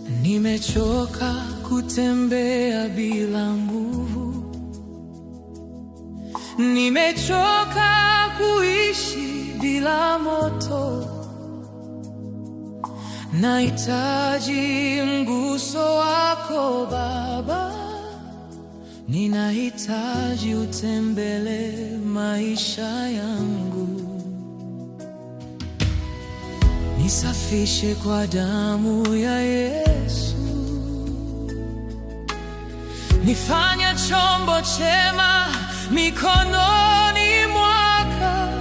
Nimechoka kutembea bila nguvu, nimechoka kuishi bila moto. Nahitaji mguso wako Baba, ninahitaji utembele maisha yangu. Nisafishe kwa damu ya Yesu, nifanye chombo chema mikononi mwako.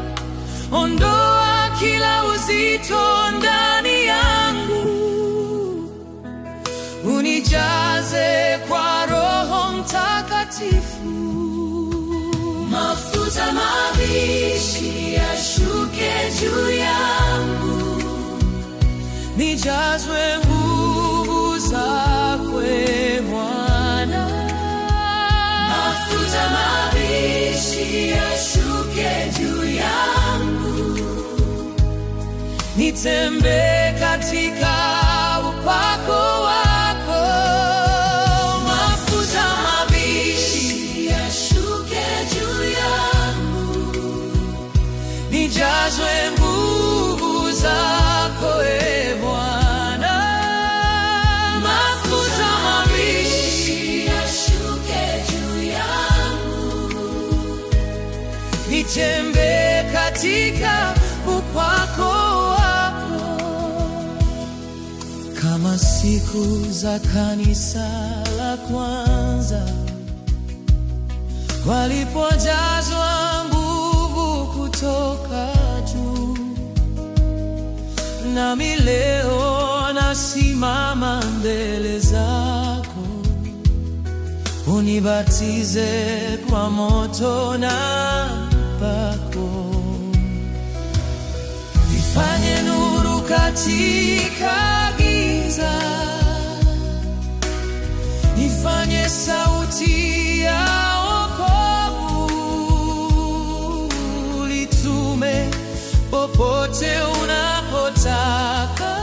Ondoa kila uzito ndani yangu, unijaze kwa Roho Mtakatifu. Mafuta mabichi yashuke juu yangu, nijazwe nguvu zako Bwana. Mafuta mabichi yashuke juu yangu, nitembee katika upako wako. Mafuta mabichi yashuke juu yangu, nijazwe nguvu zako Bwana. Mafuta mabichi yashuke juu yangu, nitembee katika upako wako. Kama siku za kanisa la kwanza, walipojazwa nguvu kutoka juu, nami leo nasimama mbele zako. Unibatize kwa moto na upako, nifanye nuru katika giza, nifanye sauti ya wokovu. Nitume popote unapotaka,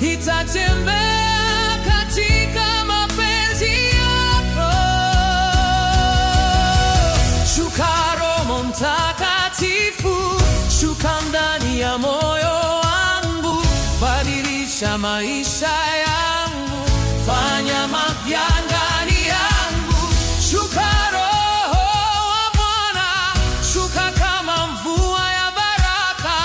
nitatembea katika mapenzi yako. Shuka Roho Mtakatifu, shuka ndani ya moyo wangu, badilisha maisha yangu, fanya mapya ndani yangu. Shuka Roho wa Bwana, shuka kama mvua ya baraka,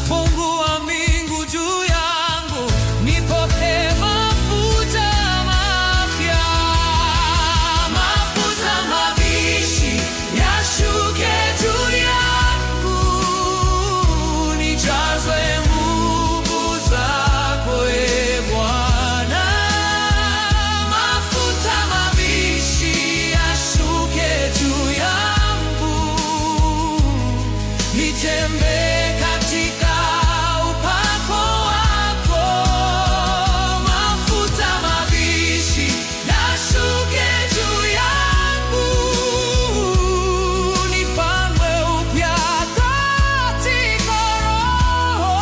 fungua mbingu juu yangu, nipokee mafuta mapya. Mafuta mabichi yashuke juu yangu, nijazwe nguvu zako Bwana. Mafuta mabichi yashuke juu yangu, nitembee katika upako wako. Mafuta mabichi yashuke juu yangu, nifanywe upya katika Roho.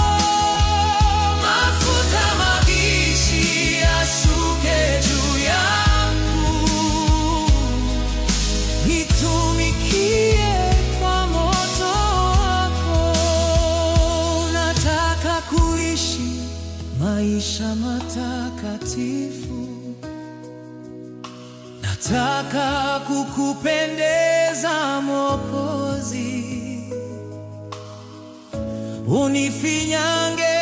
Mafuta mabichi yashuke juu yangu, nitumikie kwa moto wako. Nataka kuishi maisha matakatifu, nataka kukupendeza Mwokozi. Unifinyange